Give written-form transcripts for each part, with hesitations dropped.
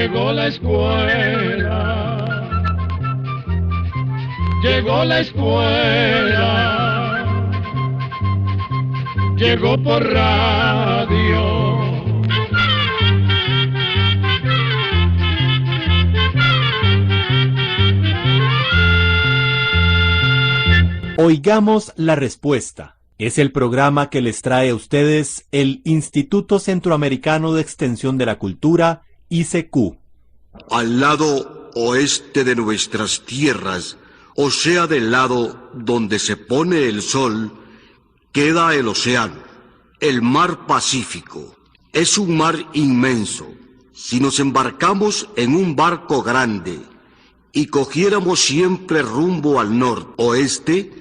Llegó la escuela, llegó la escuela, llegó por radio. Oigamos la respuesta. Es el programa que les trae a ustedes el Instituto Centroamericano de Extensión de la Cultura, ICQ. Al lado oeste de nuestras tierras, o sea, del lado donde se pone el sol, queda el océano, el mar Pacífico. Es un mar inmenso. Si nos embarcamos en un barco grande y cogiéramos siempre rumbo al noroeste,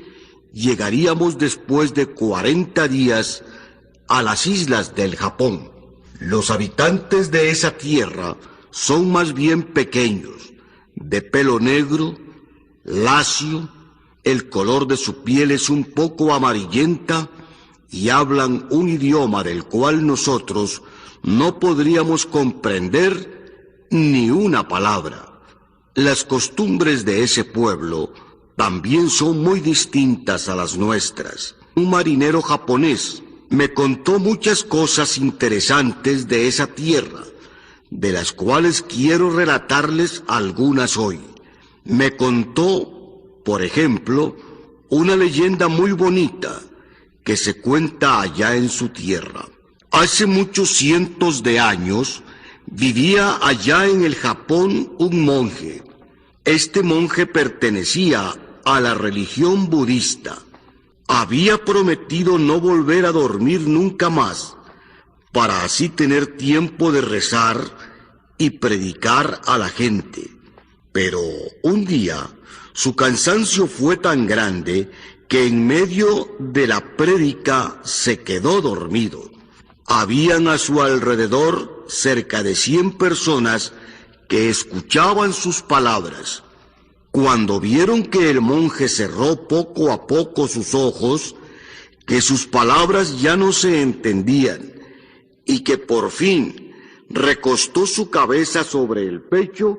llegaríamos después de 40 días a las islas del Japón. Los habitantes de esa tierra son más bien pequeños, de pelo negro, lacio, el color de su piel es un poco amarillenta y hablan un idioma del cual nosotros no podríamos comprender ni una palabra. Las costumbres de ese pueblo también son muy distintas a las nuestras. Un marinero japonés me contó muchas cosas interesantes de esa tierra, de las cuales quiero relatarles algunas hoy. Me contó, por ejemplo, una leyenda muy bonita que se cuenta allá en su tierra. Hace muchos cientos de años vivía allá en el Japón un monje. Este monje pertenecía a la religión budista. Había prometido no volver a dormir nunca más, para así tener tiempo de rezar y predicar a la gente. Pero un día su cansancio fue tan grande que en medio de la prédica se quedó dormido. Habían a su alrededor cerca de 100 personas que escuchaban sus palabras. Cuando vieron que el monje cerró poco a poco sus ojos, que sus palabras ya no se entendían, y que por fin recostó su cabeza sobre el pecho,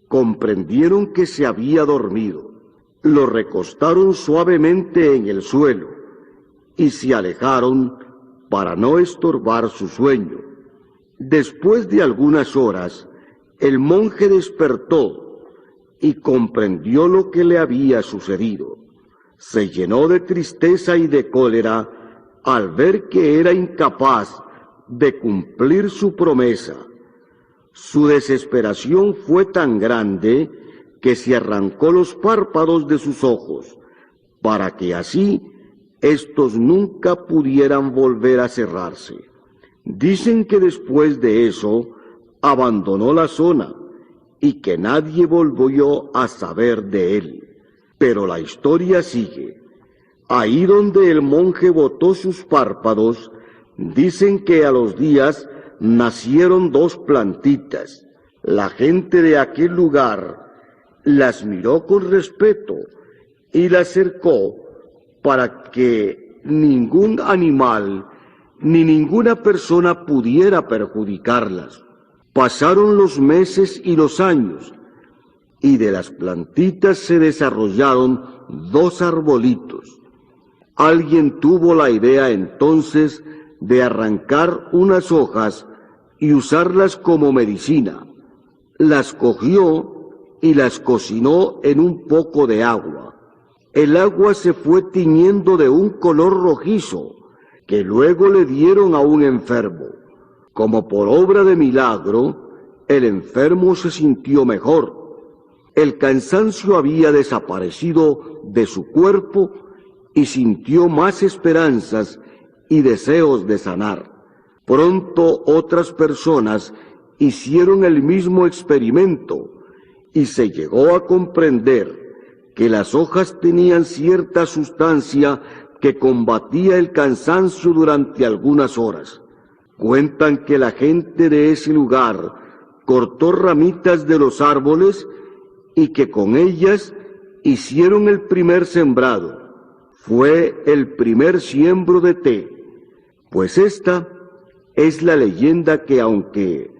comprendieron que se había dormido. Lo recostaron suavemente en el suelo, y se alejaron para no estorbar su sueño. Después de algunas horas, el monje despertó y comprendió lo que le había sucedido. Se llenó de tristeza y de cólera al ver que era incapaz de cumplir su promesa. Su desesperación fue tan grande que se arrancó los párpados de sus ojos, para que así estos nunca pudieran volver a cerrarse. Dicen que después de eso abandonó la zona y que nadie volvió a saber de él. Pero la historia sigue. Ahí donde el monje botó sus párpados, dicen que a los días nacieron 2 plantitas. La gente de aquel lugar las miró con respeto y las cercó para que ningún animal ni ninguna persona pudiera perjudicarlas. Pasaron los meses y los años, y de las plantitas se desarrollaron 2 arbolitos. Alguien tuvo la idea entonces de arrancar unas hojas y usarlas como medicina. Las cogió y las cocinó en un poco de agua. El agua se fue tiñendo de un color rojizo, que luego le dieron a un enfermo. Como por obra de milagro, el enfermo se sintió mejor. El cansancio había desaparecido de su cuerpo y sintió más esperanzas y deseos de sanar. Pronto otras personas hicieron el mismo experimento y se llegó a comprender que las hojas tenían cierta sustancia que combatía el cansancio durante algunas horas. Cuentan que la gente de ese lugar cortó ramitas de los árboles y que con ellas hicieron el primer sembrado. Fue el primer siembro de té, pues esta es la leyenda que, aunque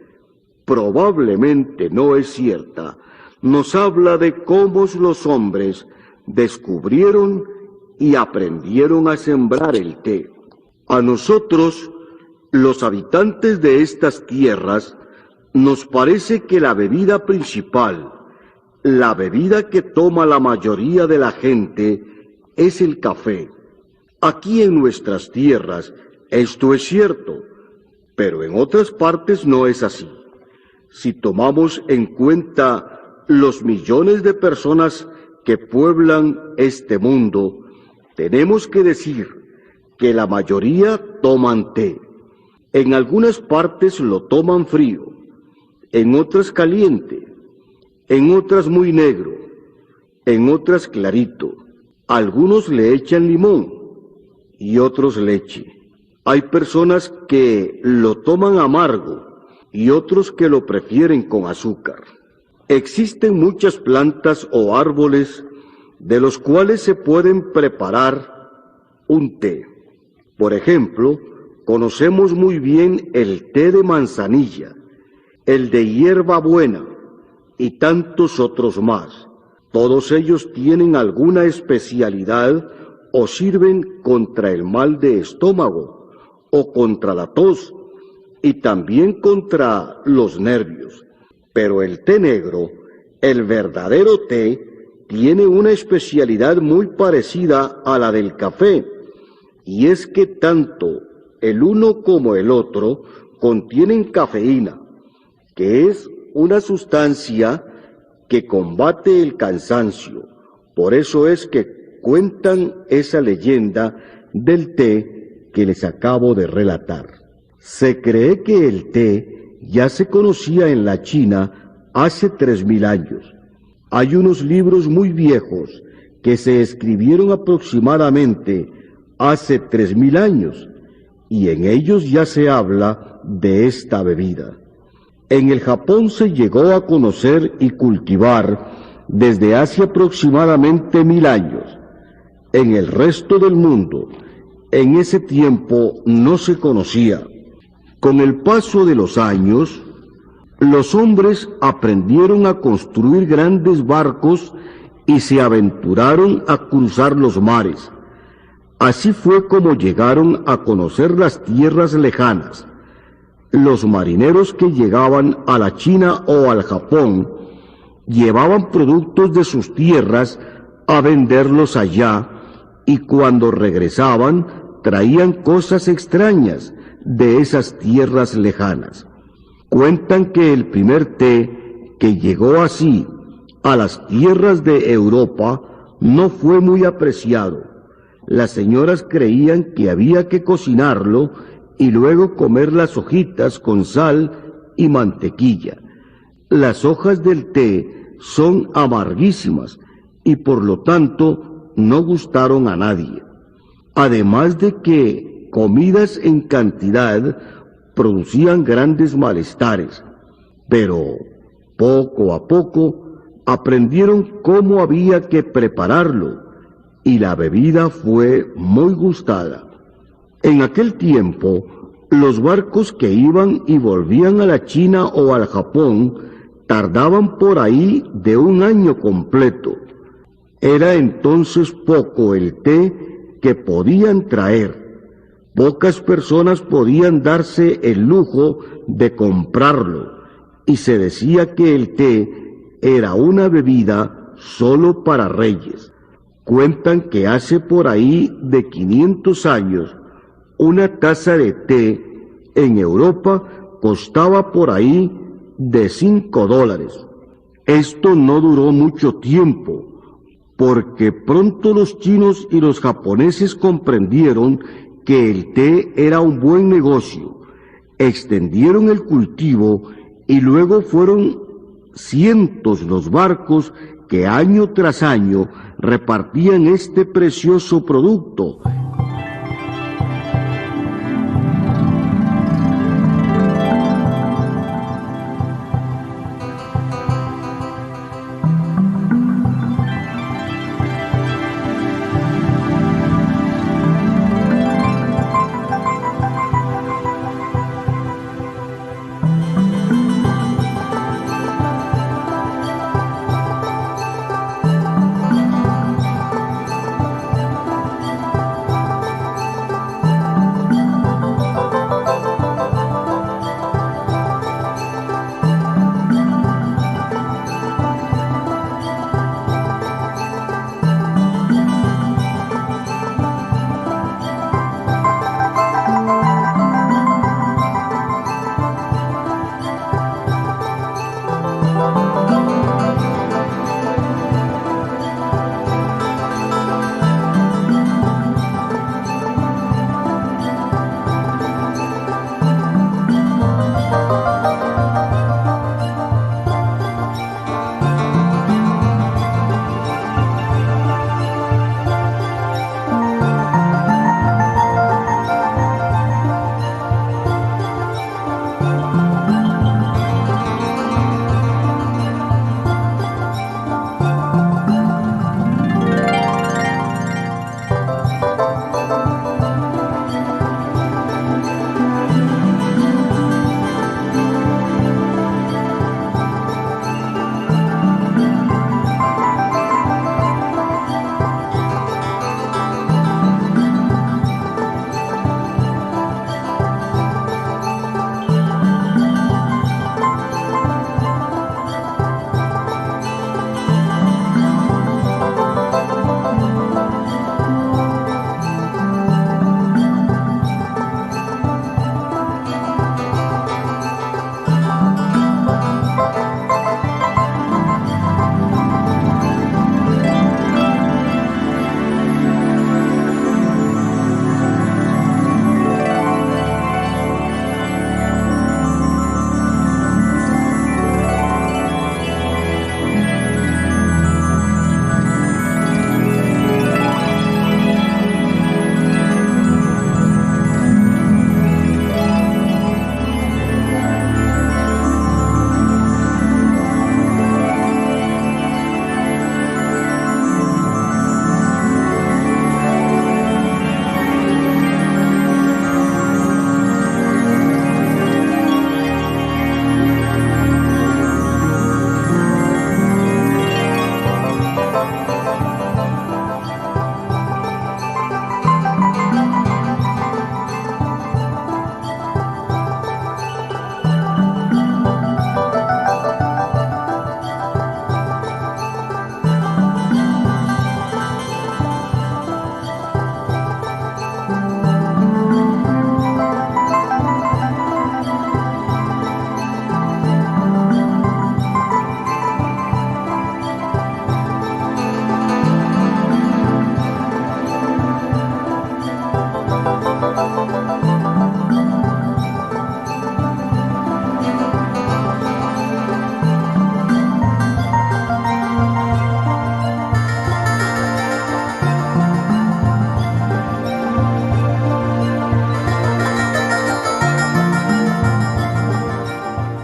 probablemente no es cierta, nos habla de cómo los hombres descubrieron y aprendieron a sembrar el té. A nosotros, los habitantes de estas tierras, nos parece que la bebida principal, la bebida que toma la mayoría de la gente, es el café. Aquí en nuestras tierras esto es cierto, pero en otras partes no es así. Si tomamos en cuenta los millones de personas que pueblan este mundo, tenemos que decir que la mayoría toman té. En algunas partes lo toman frío, en otras caliente, en otras muy negro, en otras clarito. Algunos le echan limón y otros leche. Hay personas que lo toman amargo y otros que lo prefieren con azúcar. Existen muchas plantas o árboles de los cuales se pueden preparar un té. Por ejemplo, conocemos muy bien el té de manzanilla, el de hierbabuena y tantos otros más. Todos ellos tienen alguna especialidad o sirven contra el mal de estómago o contra la tos y también contra los nervios. Pero el té negro, el verdadero té, tiene una especialidad muy parecida a la del café, y es que tanto el uno como el otro contienen cafeína, que es una sustancia que combate el cansancio. Por eso es que cuentan esa leyenda del té que les acabo de relatar. Se cree que el té ya se conocía en la China hace 3000 años. Hay unos libros muy viejos que se escribieron aproximadamente hace 3000 años, y en ellos ya se habla de esta bebida. En el Japón se llegó a conocer y cultivar desde hace aproximadamente 1000 años. En el resto del mundo, en ese tiempo no se conocía. Con el paso de los años, los hombres aprendieron a construir grandes barcos y se aventuraron a cruzar los mares. Así fue como llegaron a conocer las tierras lejanas. Los marineros que llegaban a la China o al Japón llevaban productos de sus tierras a venderlos allá, y cuando regresaban traían cosas extrañas de esas tierras lejanas. Cuentan que el primer té que llegó así a las tierras de Europa no fue muy apreciado. Las señoras creían que había que cocinarlo y luego comer las hojitas con sal y mantequilla. Las hojas del té son amarguísimas y por lo tanto no gustaron a nadie. Además de que comidas en cantidad producían grandes malestares, pero poco a poco aprendieron cómo había que prepararlo y la bebida fue muy gustada. En aquel tiempo, los barcos que iban y volvían a la China o al Japón tardaban por ahí de 1 año completo. Era entonces poco el té que podían traer. Pocas personas podían darse el lujo de comprarlo, y se decía que el té era una bebida solo para reyes. Cuentan que hace por ahí de 500 años, una taza de té en Europa costaba por ahí de $5. Esto no duró mucho tiempo, porque pronto los chinos y los japoneses comprendieron que el té era un buen negocio, extendieron el cultivo y luego fueron cientos los barcos que año tras año repartían este precioso producto.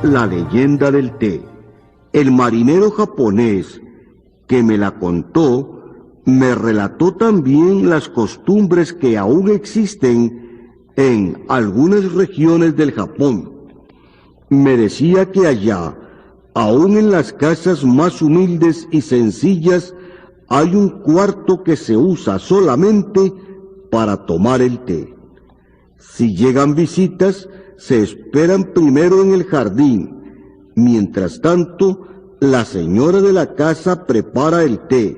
la leyenda del té. El marinero japonés que me la contó me relató también las costumbres que aún existen en algunas regiones del Japón. Me decía que allá, aún en las casas más humildes y sencillas, hay un cuarto que se usa solamente para tomar el té. Si llegan visitas, se esperan primero en el jardín. Mientras tanto, la señora de la casa prepara el té.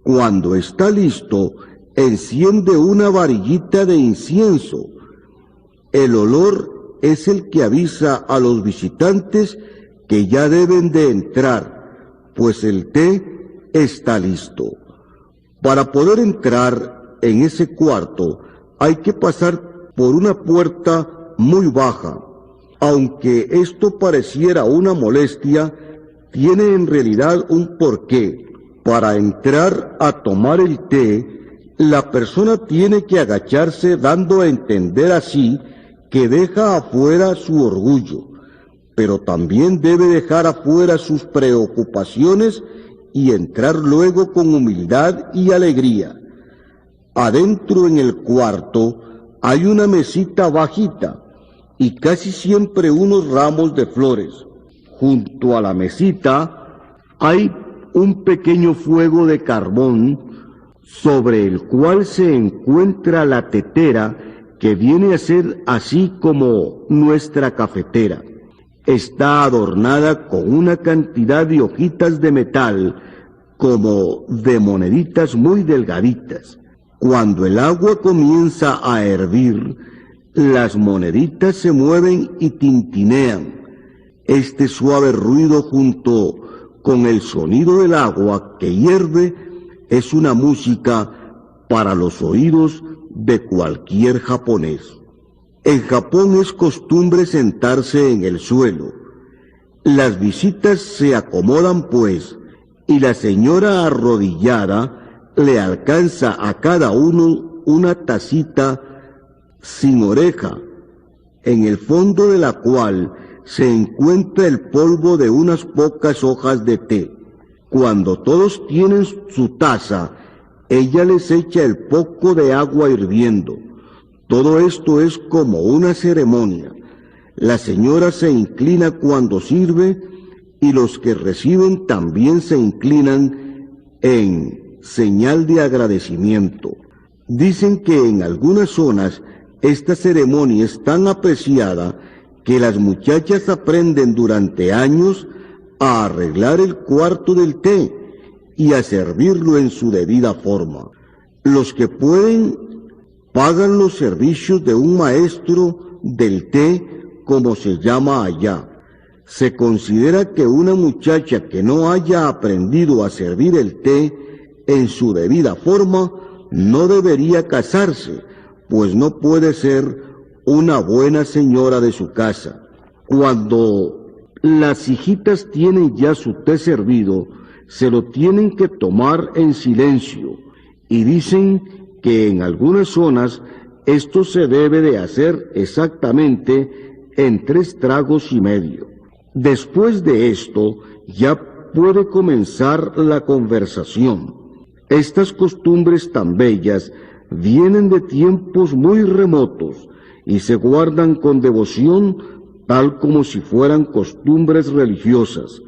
Cuando está listo, enciende una varillita de incienso. El olor es el que avisa a los visitantes que ya deben de entrar, pues el té está listo. Para poder entrar en ese cuarto, hay que pasar por una puerta muy baja. Aunque esto pareciera una molestia, tiene en realidad un porqué. Para entrar a tomar el té, la persona tiene que agacharse, dando a entender así que deja afuera su orgullo, pero también debe dejar afuera sus preocupaciones y entrar luego con humildad y alegría. Adentro en el cuarto hay una mesita bajita y casi siempre unos ramos de flores. Junto a la mesita hay un pequeño fuego de carbón sobre el cual se encuentra la tetera, que viene a ser así como nuestra cafetera. Está adornada con una cantidad de hojitas de metal, como de moneditas muy delgaditas. Cuando el agua comienza a hervir, las moneditas se mueven y tintinean. Este suave ruido junto con el sonido del agua que hierve es una música para los oídos de cualquier japonés. En Japón es costumbre sentarse en el suelo. Las visitas se acomodan pues, y la señora arrodillada le alcanza a cada uno una tacita sin oreja, en el fondo de la cual se encuentra el polvo de unas pocas hojas de té. Cuando todos tienen su taza, ella les echa el poco de agua hirviendo. Todo esto es como una ceremonia. La señora se inclina cuando sirve y los que reciben también se inclinan en señal de agradecimiento. Dicen que en algunas zonas esta ceremonia es tan apreciada que las muchachas aprenden durante años a arreglar el cuarto del té y a servirlo en su debida forma. Los que pueden pagan los servicios de un maestro del té, como se llama allá. Se considera que una muchacha que no haya aprendido a servir el té en su debida forma no debería casarse, pues no puede ser una buena señora de su casa. Cuando las hijitas tienen ya su té servido, se lo tienen que tomar en silencio, y dicen que en algunas zonas esto se debe de hacer exactamente en 3 tragos y medio. Después de esto ya puede comenzar la conversación. Estas costumbres tan bellas vienen de tiempos muy remotos y se guardan con devoción, tal como si fueran costumbres religiosas.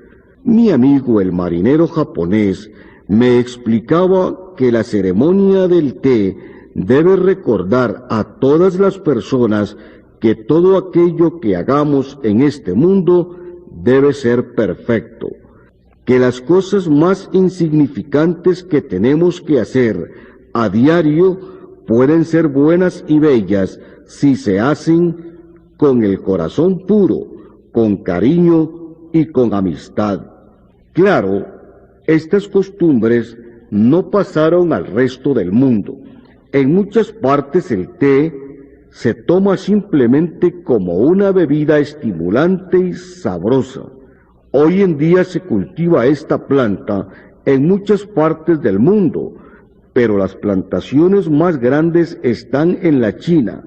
Mi amigo el marinero japonés me explicaba que la ceremonia del té debe recordar a todas las personas que todo aquello que hagamos en este mundo debe ser perfecto, que las cosas más insignificantes que tenemos que hacer a diario pueden ser buenas y bellas si se hacen con el corazón puro, con cariño y con amistad. Claro, estas costumbres no pasaron al resto del mundo. En muchas partes el té se toma simplemente como una bebida estimulante y sabrosa. Hoy en día se cultiva esta planta en muchas partes del mundo, pero las plantaciones más grandes están en la China,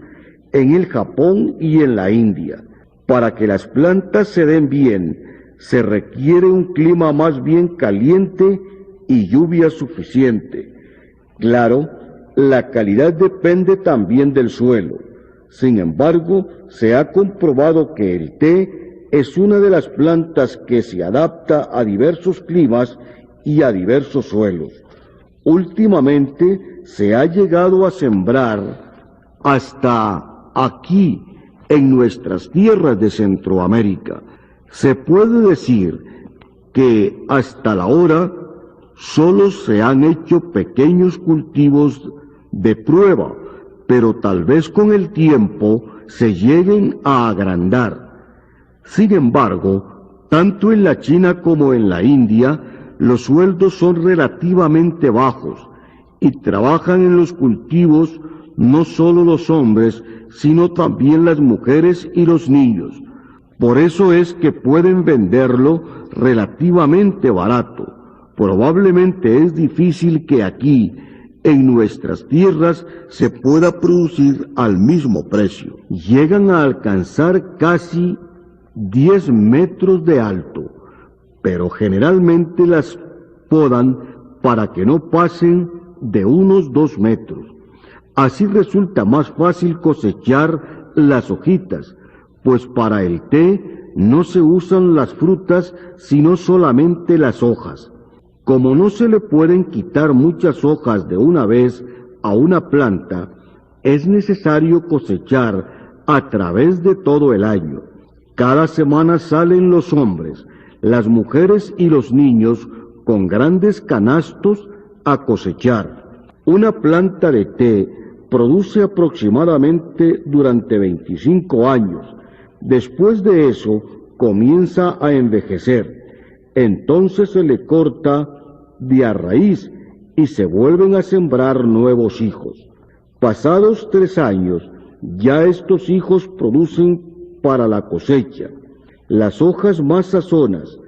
en el Japón y en la India. Para que las plantas se den bien, se requiere un clima más bien caliente y lluvia suficiente. Claro, la calidad depende también del suelo. Sin embargo, se ha comprobado que el té es una de las plantas que se adapta a diversos climas y a diversos suelos. Últimamente se ha llegado a sembrar hasta aquí, en nuestras tierras de Centroamérica. Se puede decir que hasta la hora solo se han hecho pequeños cultivos de prueba, pero tal vez con el tiempo se lleguen a agrandar. Sin embargo, tanto en la China como en la India, los sueldos son relativamente bajos y trabajan en los cultivos no solo los hombres, sino también las mujeres y los niños. Por eso es que pueden venderlo relativamente barato. Probablemente es difícil que aquí, en nuestras tierras, se pueda producir al mismo precio. Llegan a alcanzar casi 10 metros de alto, pero generalmente las podan para que no pasen de unos 2 metros. Así resulta más fácil cosechar las hojitas, pues para el té no se usan las frutas, sino solamente las hojas. Como no se le pueden quitar muchas hojas de una vez a una planta, es necesario cosechar a través de todo el año. Cada semana salen los hombres, las mujeres y los niños con grandes canastos a cosechar. Una planta de té produce aproximadamente durante 25 años. Después de eso comienza a envejecer. Entonces se le corta de a raíz y se vuelven a sembrar nuevos hijos. Pasados 3 años, ya estos hijos producen para la cosecha. Las hojas más sazonas,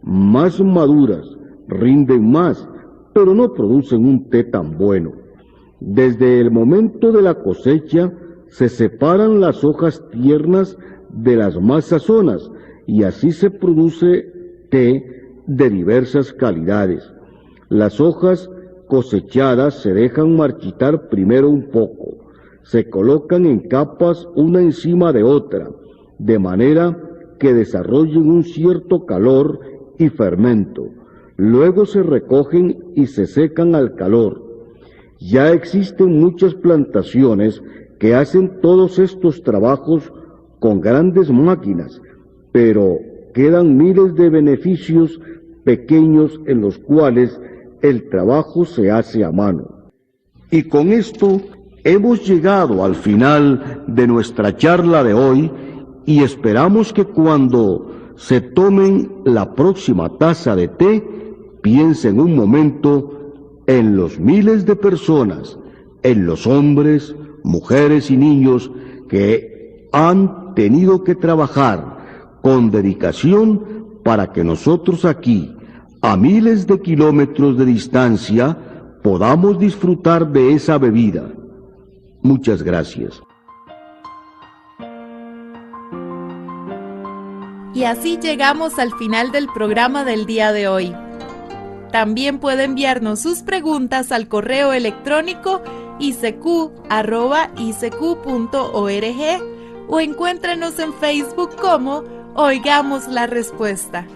más maduras, rinden más, pero no producen un té tan bueno. Desde el momento de la cosecha, se separan las hojas tiernas de las más sazonas, y así se produce té de diversas calidades. Las hojas cosechadas se dejan marchitar primero un poco, se colocan en capas una encima de otra, de manera que desarrollen un cierto calor y fermento. Luego se recogen y se secan al calor. Ya existen muchas plantaciones que hacen todos estos trabajos con grandes máquinas, pero quedan miles de beneficios pequeños en los cuales el trabajo se hace a mano. Y con esto hemos llegado al final de nuestra charla de hoy y esperamos que cuando se tomen la próxima taza de té, piensen un momento en los miles de personas, en los hombres, mujeres y niños que han tenido que trabajar con dedicación para que nosotros aquí, a miles de kilómetros de distancia, podamos disfrutar de esa bebida. Muchas gracias. Y así llegamos al final del programa del día de hoy. También puede enviarnos sus preguntas al correo electrónico icq@icq.org o encuéntrenos en Facebook como Oigamos la Respuesta.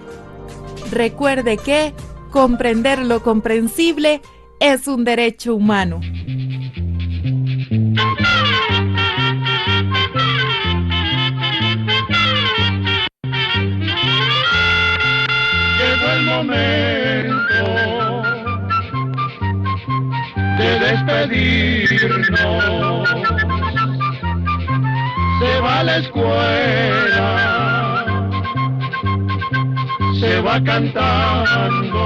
Recuerde que comprender lo comprensible es un derecho humano. Llegó el momento de despedirnos. Se va a la escuela, se va cantando,